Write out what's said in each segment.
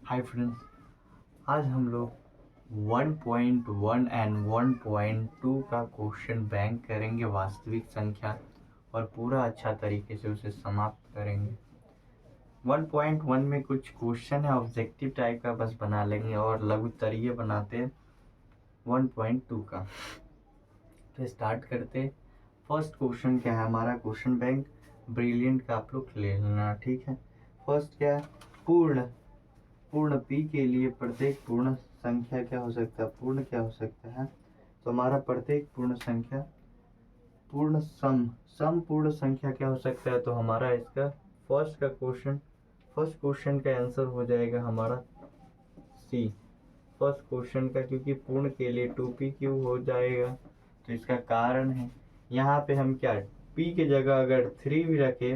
Hi friends, आज हम लोग 1.1 एंड 1.2 का क्वेश्चन बैंक करेंगे वास्तविक संख्या और पूरा अच्छा तरीके से उसे समाप्त करेंगे। 1.1 में कुछ क्वेश्चन है ऑब्जेक्टिव टाइप का, बस बना लेंगे और लघुत्तरीय बनाते हैं 1.2 का। तो स्टार्ट करते। फर्स्ट क्वेश्चन क्या है हमारा, क्वेश्चन बैंक ब्रिलियंट का आप लोग ले लेना, ठीक है। फर्स्ट क्या है, पूर्ण p के लिए प्रत्येक पूर्ण संख्या क्या हो सकता है, पूर्ण क्या हो सकता है। तो हमारा प्रत्येक पूर्ण संख्या पूर्ण सम पूर्ण संख्या क्या हो सकता है। तो हमारा इसका फर्स्ट क्वेश्चन का आंसर हो जाएगा हमारा सी, फर्स्ट क्वेश्चन का, क्योंकि पूर्ण के लिए 2p क्यों हो जाएगा। तो इसका कारण है यहाँ पे हम क्या p की जगह अगर 3 भी रखे,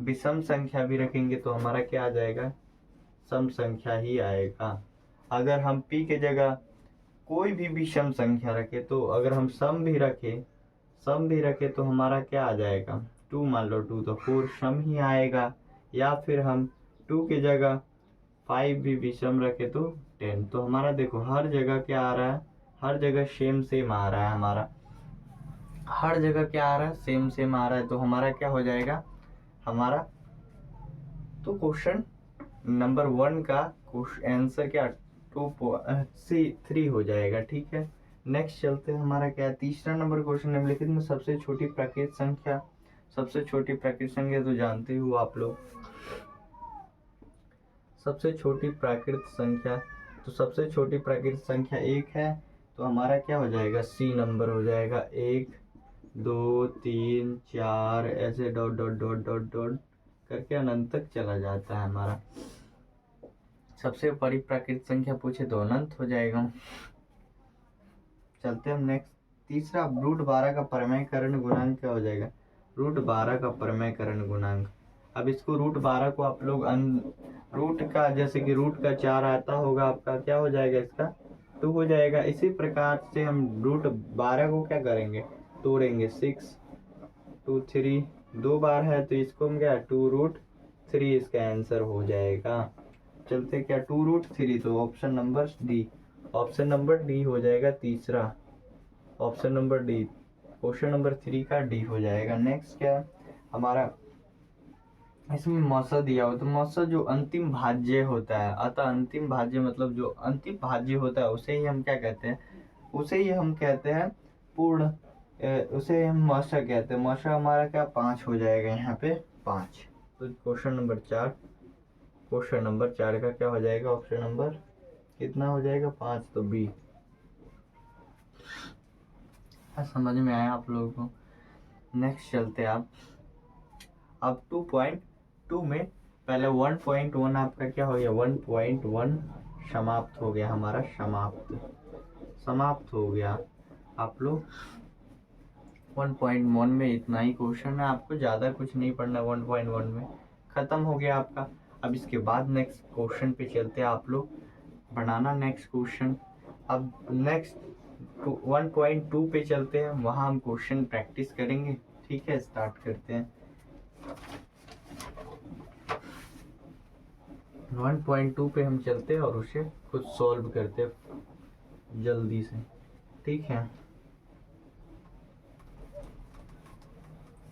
विषम संख्या भी रखेंगे तो हमारा क्या आ जाएगा, सम संख्या ही आएगा। अगर हम p के जगह कोई भी विषम संख्या रखे, तो अगर हम सम भी रखे तो हमारा क्या आ जाएगा, 2 मान लो 2 तो 4 सम ही आएगा। या फिर हम 2 के जगह 5 भी विषम रखे तो 10। तो हमारा देखो हर जगह क्या आ रहा है, हर जगह सेम आ रहा है, हमारा हर जगह क्या आ रहा है, सेम आ रहा है। तो हमारा क्या हो जाएगा, हमारा तो क्वेश्चन नंबर 1 का आंसर क्या 3 हो जाएगा, ठीक है। नेक्स्ट चलते हैं, हमारा क्या है तीसरा नंबर क्वेश्चन, निम्नलिखित में सबसे छोटी प्राकृतिक संख्या। सबसे छोटी प्राकृतिक संख्या तो जानते हो आप लोग, सबसे छोटी प्राकृतिक संख्या, तो सबसे छोटी प्राकृतिक संख्या 1 है। तो हमारा क्या हो जाएगा, सी नंबर हो जाएगा। 1 2 3 4 ऐसे dot dot dot dot dot करके अनंत तक चला जाता है हमारा। सबसे बड़ी प्राकृतिक संख्या पूछे तो अनंत हो जाएगा। चलते हम नेक्स्ट तीसरा, रूट 12 का परमेयकरण गुणांक क्या हो जाएगा, रूट 12 का परमेयकरण गुणांक। अब इसको रूट 12 को आप लोग रूट का, जैसे कि रूट का 4 आता होगा आपका, क्या हो जाएगा इसका 2 हो जाएगा। इसी प्रकार से हम रूट 12 को क्या करेंगे, तोड़ेंगे। 6 2 3 2 बार है तो इसको हम क्या 2 रूट 3 इसका आंसर हो जाएगा। चलते क्या 2 रूट 3, तो ऑप्शन नंबर डी हो जाएगा तीसरा, option number D, question number 3 का डी हो जाएगा। नेक्स्ट क्या हमारा, इसमें मौसा दिया हो तो मौसा जो अंतिम भाज्य होता है, अतः अंतिम भाज्य मतलब जो अंतिम भाज्य होता है उसे ही हम क्या कहते हैं, उसे ही हम कहते हैं पूर्ण, उसे हम मौसा कहते हैं। मौसा हमारा क्या 5 हो जाएगा यहाँ पे 5। तो क्वेश्चन नंबर 4 का क्या हो जाएगा, ऑप्शन नंबर कितना हो जाएगा 5, तो बी। समझ में आया आप लोगों को। नेक्स्ट चलते आप, अब 2.2 में पहले 1.1 आपका क्या हो गया, 1.1 समाप्त हो गया हमारा, समाप्त हो गया। आप लोग 1.1 में इतना ही क्वेश्चन है, आपको ज़्यादा कुछ नहीं पढ़ना, 1.1 में ख़त्म हो गया आपका। अब इसके बाद नेक्स्ट क्वेश्चन पे चलते हैं, आप लोग बनाना नेक्स्ट क्वेश्चन। अब नेक्स्ट 1.2 पे चलते हैं, वहाँ हम क्वेश्चन प्रैक्टिस करेंगे, ठीक है। स्टार्ट करते हैं। 1.2 पे हम चलते हैं और उसे खुद सॉल्व करते हैं जल्दी से, ठीक है।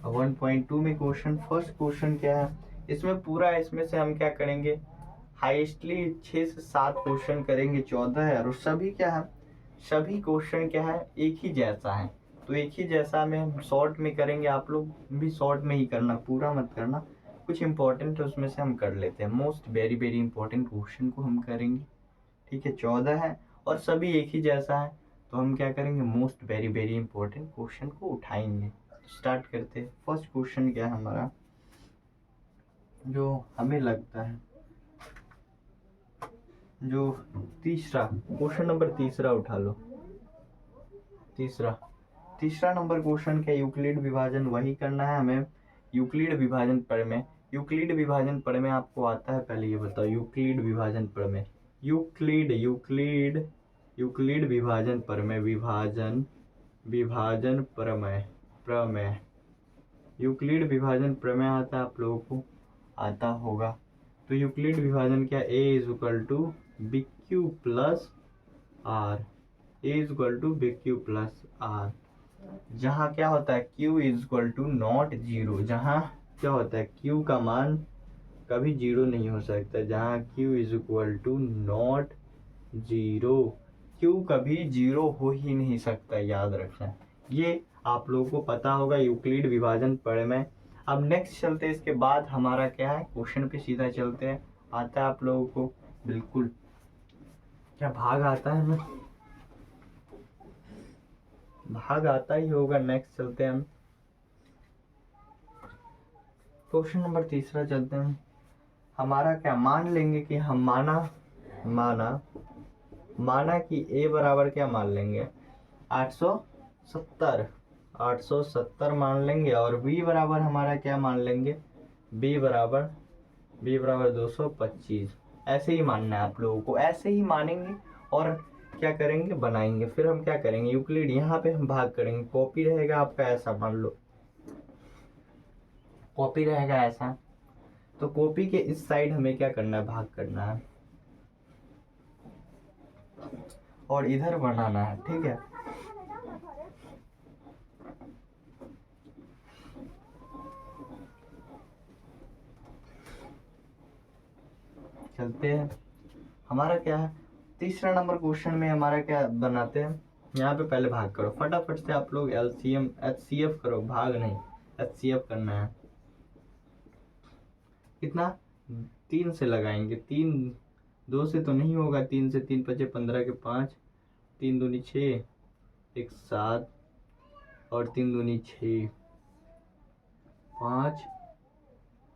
1.2 में क्वेश्चन, फर्स्ट क्वेश्चन क्या है, इसमें से हम क्या करेंगे, हाईएस्टली 6 से 7 क्वेश्चन करेंगे, 14 है। और सभी क्या है, सभी क्वेश्चन क्या है एक ही जैसा है, तो एक ही जैसा में हम शॉर्ट में करेंगे। आप लोग भी शॉर्ट में ही करना, पूरा मत करना, कुछ इंपॉर्टेंट है उसमें से हम कर लेते हैं। Most very very important question को हम करेंगे, ठीक है। 14 है और सभी एक ही जैसा है, तो हम क्या करेंगे, most very very important question को उठाएंगे। स्टार्ट करते हैं। फर्स्ट क्वेश्चन क्या है हमारा, जो हमें लगता है, जो तीसरा क्वेश्चन नंबर तीसरा उठा लो। तीसरा नंबर क्वेश्चन क्या, यूक्लिड विभाजन वही करना है हमें। यूक्लिड विभाजन प्रमेय आपको आता है, पहले ये बताओ। यूक्लिड विभाजन प्रमेय, यूक्लिड विभाजन प्रमेय, विभाजन प्रमेय यूक्लिड विभाजन प्रमेय आता है, आप लोगों को आता होगा। तो यूक्लिड विभाजन क्या, A is equal to B Q plus R, A is equal to B Q plus R, जहाँ क्या होता है q is equal to not zero, जहाँ क्या होता है q का मान कभी जीरो नहीं हो सकता, जहाँ q is equal to not zero, q कभी जीरो हो ही नहीं सकता, याद रखना। ये आप लोगों को पता होगा यूक्लिड विभाजन पढ़े में। अब नेक्स्ट चलते हैं, इसके बाद हमारा क्या है क्वेश्चन पे सीधा चलते हैं। आता है आप लोगों को बिल्कुल, क्या भाग आता है ना, भाग आता ही होगा। नेक्स्ट चलते हैं हम क्वेश्चन नंबर तीसरा चलते हैं। हमारा क्या मान लेंगे कि हम माना कि a बराबर क्या मान लेंगे 870 मान लेंगे, और b बराबर हमारा क्या मान लेंगे, b बराबर 225। ऐसे ही मानना है आप लोगों को, ऐसे ही मानेंगे और क्या करेंगे बनाएंगे। फिर हम क्या करेंगे यूक्लिड, यहाँ पे हम भाग करेंगे, कॉपी रहेगा आपका ऐसा, मान लो कॉपी रहेगा ऐसा, तो कॉपी के इस साइड हमें क्या करना है, भाग करना है और इधर बनाना है, ठीक है। चलते हैं, हमारा क्या है तीसरा नंबर क्वेश्चन में हमारा क्या बनाते हैं, यहाँ पे पहले भाग करो फटाफट से आप लोग, एलसीएम एचसीएफ करो, भाग नहीं एचसीएफ करना है। कितना 3 से लगाएंगे, 3 2 से तो नहीं होगा, 3 से 3 5 15 के 5, 3 दूनी 6, 1 7 और 3 दूनी 6, 5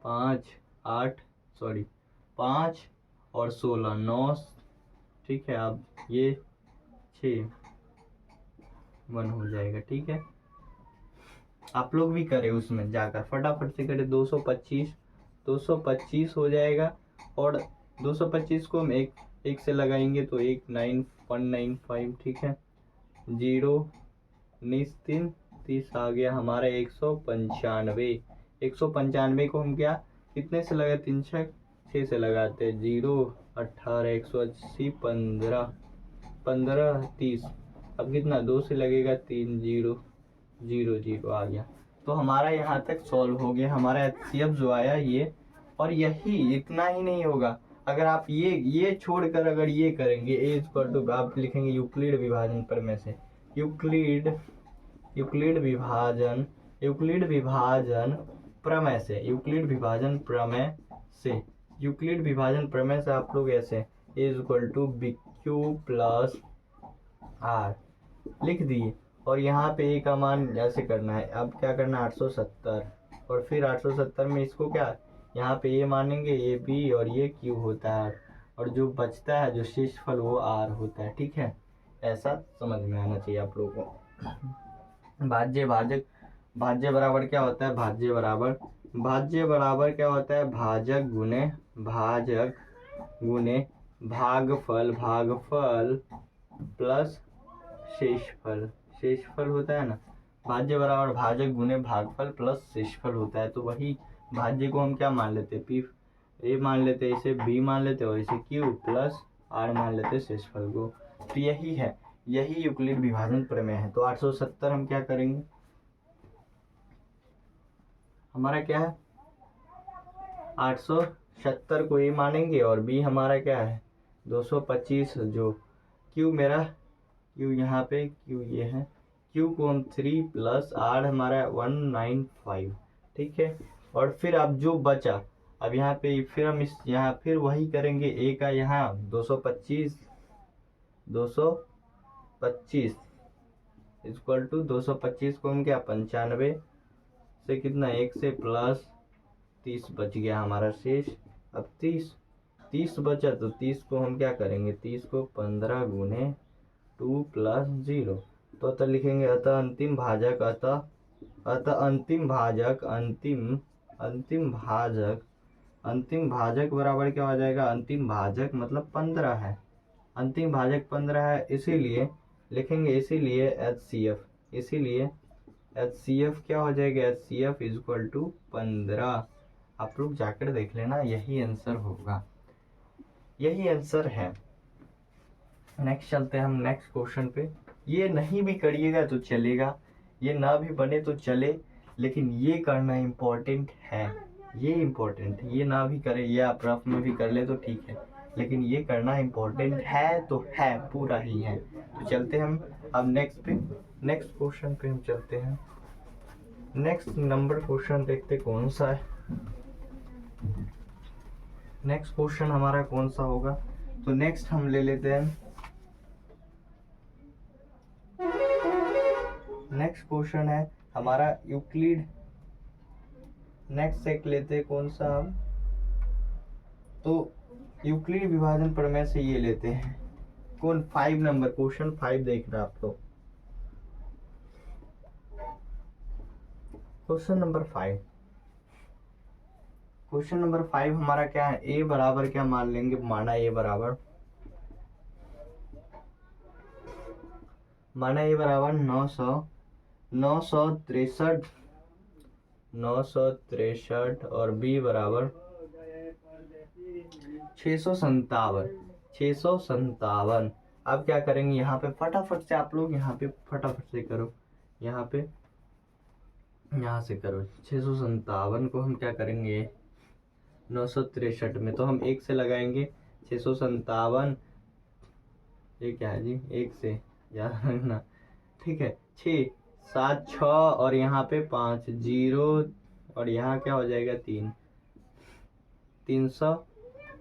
5 8 सॉरी 5 और 16 9, ठीक है। अब ये 6 1 हो जाएगा, ठीक है। आप लोग भी करें उसमें जाकर फटाफट से करें, 225 हो जाएगा, और 225 को हम एक से लगाएंगे तो 19195, ठीक है। 0 19 3 30 आ गया हमारा 195। 195 को हम क्या कितने से लगा, 3 6 से लगाते हैं, 0 18 180 15 15 30, अब कितना 2 से लगेगा, 3 0 0 0 आ गया। तो हमारा यहाँ तक सॉल्व हो गया, हमारा एचसीएफ जो आया ये। और यही इतना ही नहीं होगा, अगर आप ये छोड़कर अगर ये करेंगे, ए इक्वल टू आप लिखेंगे यूक्लिड विभाजन प्रमेय से, यूक्लिड विभाजन प्रमेय से, यूक्लिड विभाजन प्रमेय से आप लोग ऐसे A equal to B Q plus R लिख दिए, और यहाँ पे ए का मान ऐसे करना है। अब क्या करना है 870, और फिर 870 में इसको क्या यहाँ पे ए मानेंगे, ए बी और ये क्यू होता है, और जो बचता है जो शेषफल वो आर होता है, ठीक है। ऐसा समझ में आना चाहिए आप लोगों को। भाज्य बराबर क्या होता है, भाज्य बराबर क्या होता है, भाजक गुने भागफल प्लस शेषफल होता है ना। भाज्य बराबर भाजक गुने भागफल प्लस शेषफल होता है, तो वही भाज्य को हम क्या मान लेते हैं, पी ए मान लेते हैं, इसे बी मान लेते हैं, और इसे क्यू प्लस आर मान लेते हैं शेषफल को। तो यही है, यही यूक्लिड विभाजन प्रमेय है। तो 870 हम क्या करेंगे, हमारा क्या है 870 को ए मानेंगे, और बी हमारा क्या है 225, जो क्यू यहाँ पे क्यू ये है, क्यू को हम 3 प्लस आर हमारा 195, ठीक है। और फिर अब जो बचा, अब यहाँ पे फिर हम यहाँ फिर वही करेंगे, ए का यहाँ 225 इक्वल टू 225 को हम क्या 95 से कितना 1 से प्लस 30 बच गया हमारा शेष। अब 30 बचा, तो 30 को हम क्या करेंगे, 30 को 15 गुने 2 प्लस 0, तो लिखेंगे अतः अंतिम भाजक बराबर क्या हो जाएगा, अंतिम भाजक मतलब 15 है, अंतिम भाजक 15 है, इसीलिए लिखेंगे, इसीलिए एचसीएफ क्या हो जाएगा, एचसीएफ इज इक्वल टू 15। आप लोग जाकर देख लेना, यही आंसर होगा, यही आंसर है। नेक्स्ट चलते हैं हम नेक्स्ट क्वेश्चन पे। ये नहीं भी करिएगा तो चलेगा, ये ना भी बने तो चले, लेकिन ये करना इम्पोर्टेंट है, ये इम्पोर्टेंट है। ये ना भी करे, ये आप रफ में भी कर ले तो ठीक है, लेकिन ये करना इम्पोर्टेंट है तो है, पूरा ही है। तो चलते हैं हम अब नेक्स्ट पे, नेक्स्ट क्वेश्चन पे हम चलते हैं। नेक्स्ट नंबर क्वेश्चन देखते कौन सा है। नेक्स्ट क्वेश्चन हमारा कौन सा होगा, तो नेक्स्ट हम ले लेते हैं, नेक्स्ट क्वेश्चन है हमारा यूक्लिड। नेक्स्ट एक लेते हैं कौन सा हम, तो यूक्लिड विभाजन प्रमेय से ये लेते हैं कौन, 5 नंबर क्वेश्चन 5 देख रहे आप लोग। क्वेश्चन नंबर 5, क्वेश्चन नंबर 5 हमारा क्या है, ए बराबर क्या मान लेंगे, माना ए बराबर 963 और बी बराबर 657। अब क्या करेंगे, यहाँ पे फटाफट से आप लोग, यहाँ पे फटाफट से करो, यहाँ पे यहाँ से करो। 657 को हम क्या करेंगे 963 में, तो हम 1 से लगाएंगे 657, ये क्या है जी, 1 से याद रखना, ठीक है। 6 7 6 और यहाँ पे 5 0 और यहाँ क्या हो जाएगा 300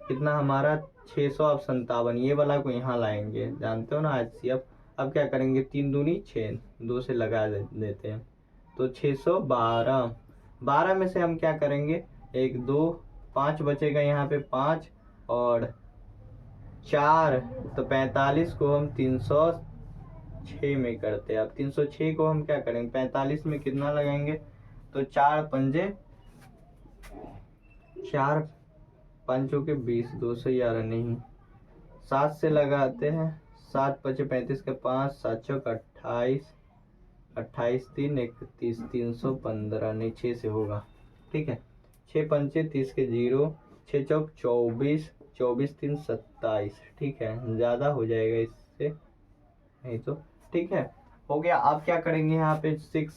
कितना हमारा 657, ये वाला को यहाँ लाएंगे, जानते हो ना HCF। अब क्या करेंगे 3 दूनी 6, 2 से लगा देते हैं, तो 612 में से हम क्या करेंगे 1 2 5 बचेगा, यहाँ पे 5 और 4, तो 45 को हम 306 में करते हैं। अब 306 को हम क्या करेंगे 45 में कितना लगाएंगे, तो 4 पंचों के 20, 211 नहीं, 7 से लगाते हैं, 7 5 35 के 5, 7 चौक 28, 28 3 31, 315 नहीं 6 से होगा, ठीक है। 6 पंचे 30 के 0, 6 चौक 24, 24 3 27, ठीक है, ज़्यादा हो जाएगा इससे नहीं तो, ठीक है हो गया। आप क्या करेंगे यहाँ पे 6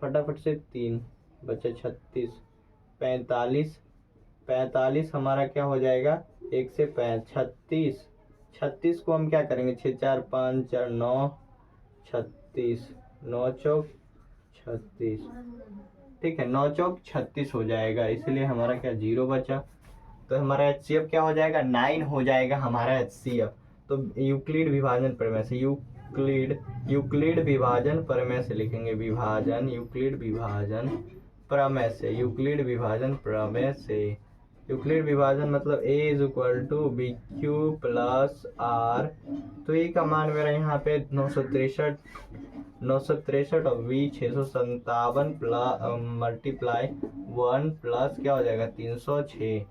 फटाफट से 3 बचे 36, 45 हमारा क्या हो जाएगा 1 से 36 को हम क्या करेंगे 6 4 5 4 9 36, 9 चौक 36, ठीक है, 9 चौक 36 हो जाएगा, इसलिए हमारा क्या 0 बचा, तो हमारा HCF क्या हो जाएगा 9 हो जाएगा हमारा HCF। तो यूक्लिड विभाजन प्रमेय से, यूक्लिड विभाजन प्रमेय से लिखेंगे, विभाजन यूक्लिड विभाजन प्रमेय से, यूक्लिड विभाजन प्रमेय से, यूक्लिड विभाजन मतलब A = BQ + R, तो ए का मान मेरा यहाँ पे 963 और B 657 मल्टीप्लाई 1 प्लस क्या हो जाएगा 306,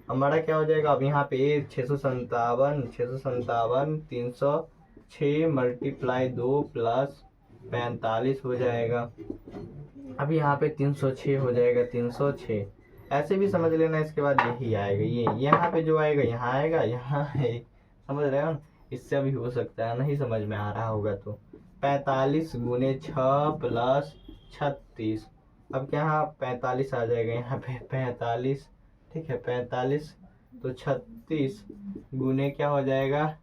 हमारा क्या हो जाएगा, अब यहाँ पे 657 306 मल्टीप्लाई 2 प्लस 45 हो जाएगा, अब यहाँ पे 306 हो जाएगा, 306 ऐसे भी समझ लेना। इसके बाद यही आएगा, ये यहाँ पे जो आएगा यहाँ आएगा, यहाँ है, समझ रहे हो ना। इससे अभी हो सकता है नहीं समझ में आ रहा होगा, तो 45 गुने 6 प्लस 36, अब क्या यहाँ 45 आ जाएगा, यहाँ पे 45, ठीक है 45, तो 36 गुने क्या हो जाएगा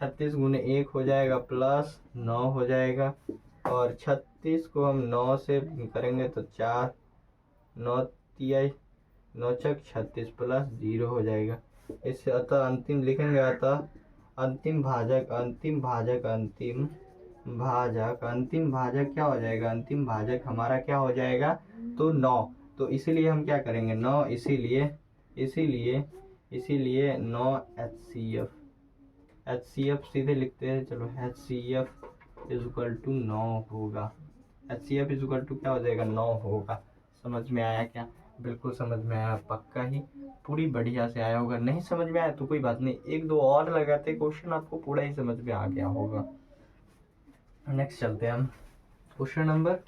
36 गुने 1 हो जाएगा प्लस 9 हो जाएगा, और 36 को हम 9 से करेंगे तो 4 9 चौक 36 प्लस 0 हो जाएगा। इससे अतः अंतिम लिखेंगे, अतः अंतिम भाजक क्या हो जाएगा, अंतिम भाजक हमारा क्या हो जाएगा, तो 9, तो इसीलिए हम क्या करेंगे 9, इसीलिए 9 HCF सीधे लिखते हैं, चलो HCF = 9 होगा, HCF = क्या हो जाएगा 9 होगा। समझ में आया क्या, बिल्कुल समझ में आया, पक्का ही पूरी बढ़िया से आया होगा। नहीं समझ में आया तो कोई बात नहीं, 1 2 और लगाते क्वेश्चन, आपको पूरा ही समझ में आ गया होगा। नेक्स्ट चलते हैं हम क्वेश्चन नंबर,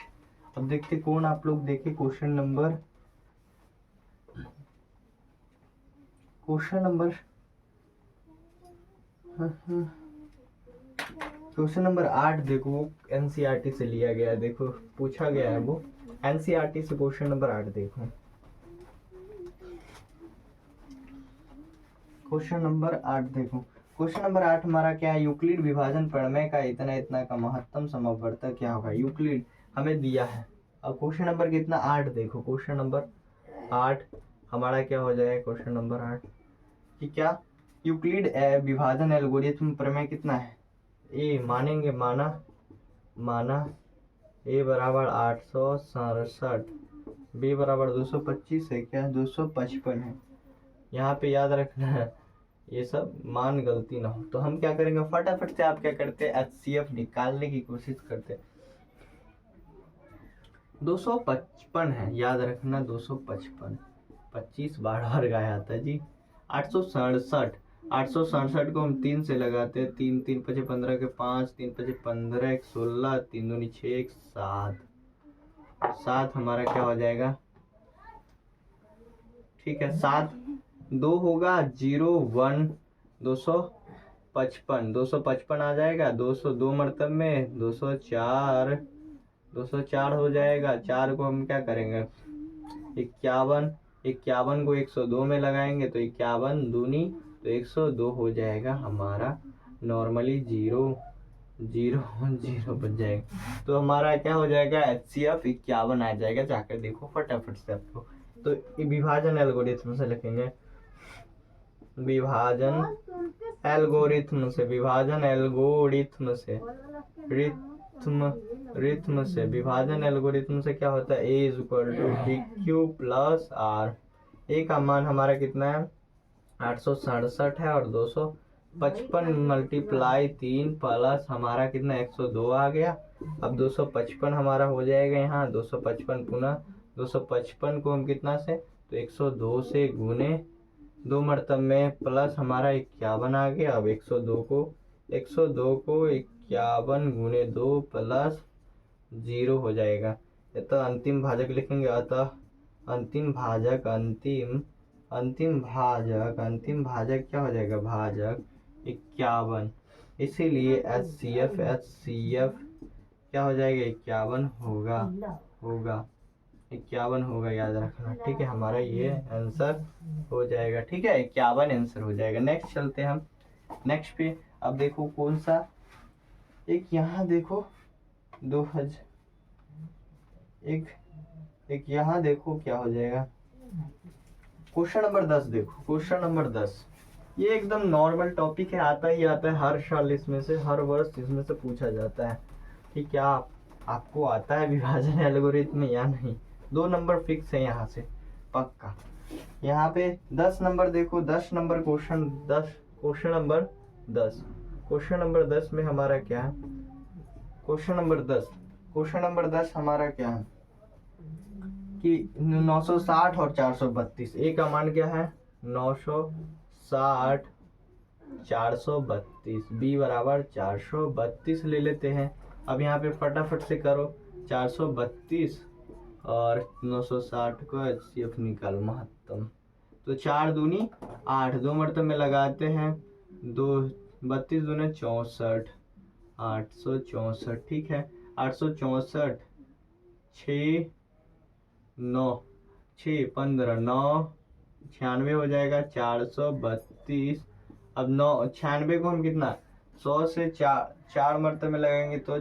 अब देखते कौन आप लोग देखे क्वेश्चन नंबर क्वेश्चन नंबर 8 देखो, एनसीईआरटी से लिया गया है, देखो पूछा गया है वो एनसीईआरटी से। क्वेश्चन नंबर 8 देखो, क्वेश्चन नंबर 8 देखो। क्वेश्चन नंबर 8 हमारा क्या है, यूक्लिड विभाजन प्रमेय का इतना इतना का महत्तम समवर्तक क्या होगा, यूक्लिड हमें दिया है। अब क्वेश्चन नंबर कितना 8 देखो, क्वेश्चन नंबर 8 हमारा क्या हो जाएगा, क्वेश्चन नंबर 8 कि क्या यूक्लिड विभाजन एल्गोरिथम प्रमेय कितना है, ए मानेंगे, माना ए बराबर 867, बी बराबर 225 है, क्या 255 है। यहाँ पे याद रखना है ये सब मान गलती ना हो। तो हम क्या करेंगे, फटाफट से आप क्या करते हैं, HCF निकालने की कोशिश करते हैं। 255 है, याद रखना 255, 25 बार गाया आता है जी। 867 को हम 3 से लगाते हैं, 3 3 5 15 के 5, 3 5 15, 1 16, 3 दूनी 6, 1 7 हमारा क्या हो जाएगा, ठीक है 7 2 होगा 0 1 255 आ जाएगा, 202 मरतब में 204 हो जाएगा। 4 को हम क्या करेंगे, 51 को 102 में लगाएंगे तो 51 दूनी तो 102 हो जाएगा हमारा, नॉर्मली 0 बन जाएगा। तो हमारा क्या हो जाएगा, HCF 51 आ जाएगा। जाकर देखो फटाफट से आपको। तो विभाजन एल्गोरिथम से लिखेंगे, विभाजन एल्गोरिथम से विभाजन एल्गोरिथम से क्या होता है, A = DQ + R। ए का मान हमारा कितना है, 867 है, और 255 मल्टीप्लाई 3 प्लस हमारा कितना 102 आ गया। अब 255 हमारा हो जाएगा यहाँ, 255 पुनः 255 को हम कितना से, तो 102 से गुने 2 मरतब में प्लस हमारा 51 आ गया। अब 102 को 51 गुने 2 प्लस 0 हो जाएगा। तो अंतिम भाजक लिखेंगे, अतः अंतिम भाजक क्या हो जाएगा, भाजक 51। इसीलिए HCF क्या हो जाएगा, 51 होगा 51 होगा, याद रखना, ठीक है। हमारा ये आंसर हो जाएगा, ठीक है, 51 आंसर हो जाएगा। नेक्स्ट चलते हैं हम, नेक्स्ट पे। अब देखो कौन सा, एक यहाँ देखो 2000, एक यहाँ देखो क्या हो जाएगा, क्वेश्चन नंबर 10 देखो। क्वेश्चन नंबर 10 ये एकदम नॉर्मल टॉपिक है, आता ही आता है हर साल, इसमें से हर वर्ष इसमें से पूछा जाता है कि क्या आपको आता है विभाजन एल्गोरिथम या नहीं। 2 नंबर फिक्स है यहाँ से पक्का। यहाँ पे 10 नंबर देखो, 10 नंबर क्वेश्चन, 10 क्वेश्चन नंबर 10 में हमारा क्या है, क्वेश्चन नंबर 10 हमारा क्या है कि 960 और 432, ए का मान क्या है 960 432, बी बराबर 432 ले लेते हैं। अब यहाँ पे फटाफट से करो, 432 और 960 को HCF निकालो महत्तम, तो 4 दूनी 8, 2 मरतब में लगाते हैं, 32 दूनी 64, 864, ठीक है। 864 6 9 6 15 9 96 हो जाएगा, 432। अब 96 को हम कितना 100 से 4 मरतब में लगाएंगे तो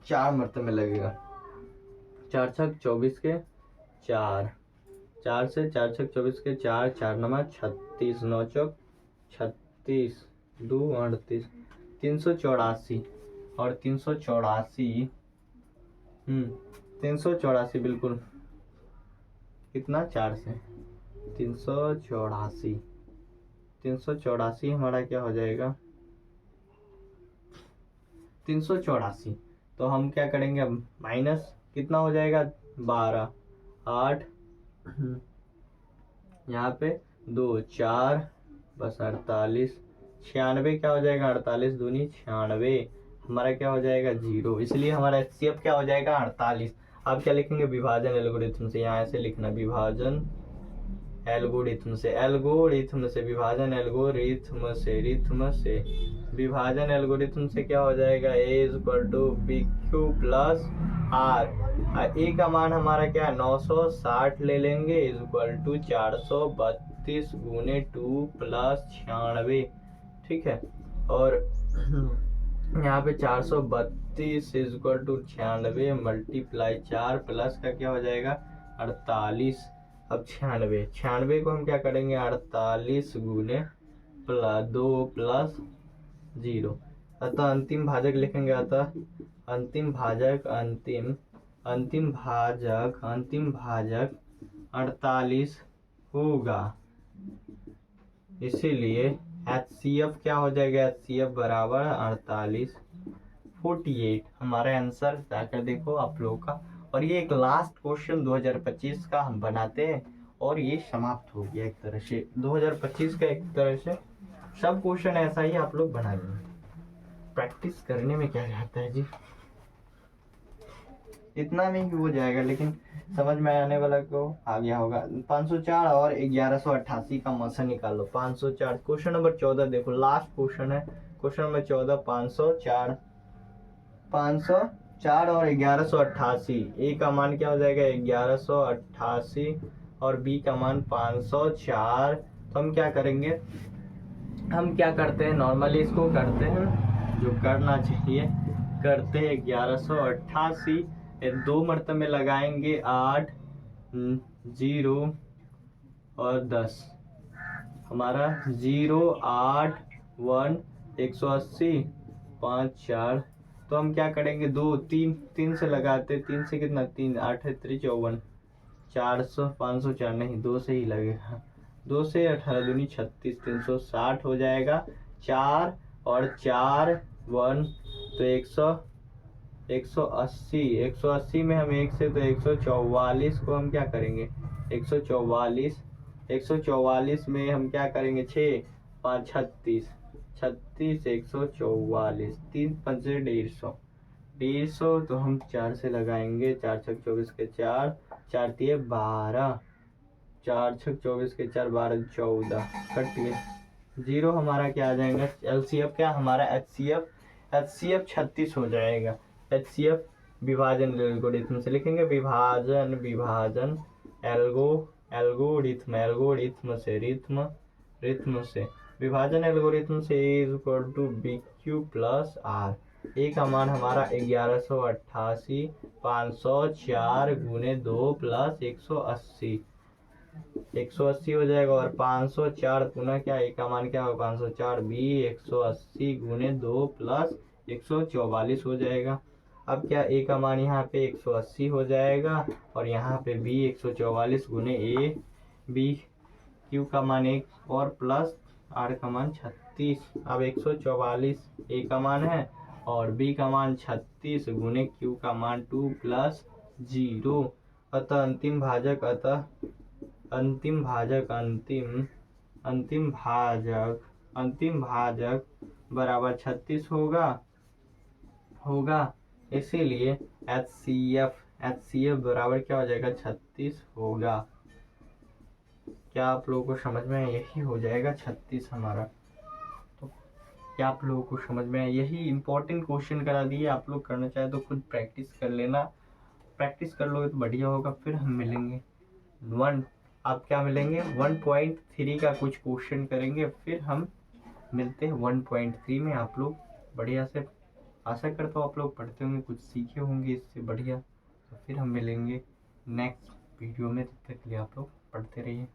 4 मरतब में लगेगा, 4 छक 24 के 4, 4 से 4 छक 24 के 4, 4 नमा 36, 9 चौक 36, 2 38, 384 और 384 बिल्कुल, कितना 4 से 384 हमारा क्या हो जाएगा 384। तो हम क्या करेंगे, माइनस कितना हो जाएगा 12 8, यहाँ पे 2 4 बस 48, 96 क्या हो जाएगा 48 दूनी 96, हमारा क्या हो जाएगा 0, इसलिए हमारा HCF क्या हो जाएगा 48। अब क्या लिखेंगे, विभाजन एल्गोरिथम से, यहाँ ऐसे लिखना, विभाजन एल्गोरिथम से, एल्गोरिथम से विभाजन, एल्गोरिथम से, रिथम से विभाजन, एल्गोरिथम से क्या हो जाएगा, A is equal to B Q plus R. A का मान हमारा क्या है 960 ले लेंगे, इज इक्वल टू 432 गुने 2 प्लस 96, ठीक है। और यहाँ पे 432 is equal to 96 multiply 4 plus का क्या हो जाएगा 48। अब 96 को हम क्या करेंगे 48 गुने 2 प्लस 0, अतः अंतिम भाजक लिखेंगे, अतः अंतिम भाजक 48 होगा। इसीलिए HCF क्या हो जाएगा, HCF बराबर 48 हमारा आंसर जाकर देखो आप लोगों का। और ये एक लास्ट क्वेश्चन 2025 का हम बनाते हैं और ये समाप्त हो गया एक तरह से 2025 का। एक तरह से सब क्वेश्चन ऐसा ही आप लोग बना लेंगे, प्रैक्टिस करने में क्या रहता है जी, इतना में ही हो जाएगा, लेकिन समझ में आने वाला को आ गया होगा। 504 और 1188 का मसा निकालो। 504 क्वेश्चन नंबर 14 देखो, लास्ट क्वेश्चन है, क्वेश्चन नंबर 14 504 और 1188। ए का मान क्या हो जाएगा 1188 और बी का मान 504। तो हम क्या करेंगे, हम क्या करते हैं नॉर्मली इसको करते हैं जो करना चाहिए, करते हैं 1188 दो मरतबे में लगाएंगे 8 0 और 10, हमारा 0 8 1 180 5 4। तो हम क्या करेंगे 2 3 3 से लगाते, 3 से कितना 3 8 3 54 400 504 नहीं 2 से ही लगेगा, 2 से 18 दूनी 36 360 हो जाएगा। 4 और 4 1 तो 180 में हम 1 से तो 144 को हम क्या करेंगे 144 में हम क्या करेंगे 6 5 36 144 3 5 150 तो हम 4 से लगाएंगे, 4 6 24 के 4 4 दिए 12, 4 6 24 के 4 12 14 कट गए। 0 हमारा क्या आ जाएगा, LCF क्या हमारा HCF 36 हो जाएगा। HCF विभाजन एल्गोरिथम से लिखेंगे, विभाजन एल्गोरिथम से रिथम से विभाजन एल्गोरिथम से is equal to B Q plus R. A का मान हमारा 1188 504 गुने 2 प्लस 180 हो जाएगा, और 504 गुना क्या ए का मान क्या होगा 504 बी 180 गुने 2 प्लस 144 हो जाएगा। अब क्या ए का मान यहाँ पे 180 हो जाएगा और यहाँ पे बी 144 गुने ए बी क्यू का मान 1 और प्लस आर का मान 36। अब 144 ए का मान है और बी का मान 36 गुने क्यू का मान 2 प्लस 0। अतः अंतिम भाजक बराबर 36 होगा। इसीलिए HCF बराबर क्या हो जाएगा 36 होगा। क्या आप लोगों को समझ में आया, यही हो जाएगा 36 हमारा। तो क्या आप लोगों को समझ में आया, यही इंपॉर्टेंट क्वेश्चन करा दिए। आप लोग करना चाहे तो खुद प्रैक्टिस कर लेना, प्रैक्टिस कर लोगे तो बढ़िया होगा। फिर हम मिलेंगे आप क्या मिलेंगे 1.3 का कुछ क्वेश्चन करेंगे, फिर हम मिलते हैं 1.3 में। आप लोग बढ़िया से, आशा करता हूँ आप लोग पढ़ते होंगे, कुछ सीखे होंगे इससे बढ़िया। तो फिर हम मिलेंगे नेक्स्ट वीडियो में, तब तक के लिए आप लोग पढ़ते रहिए।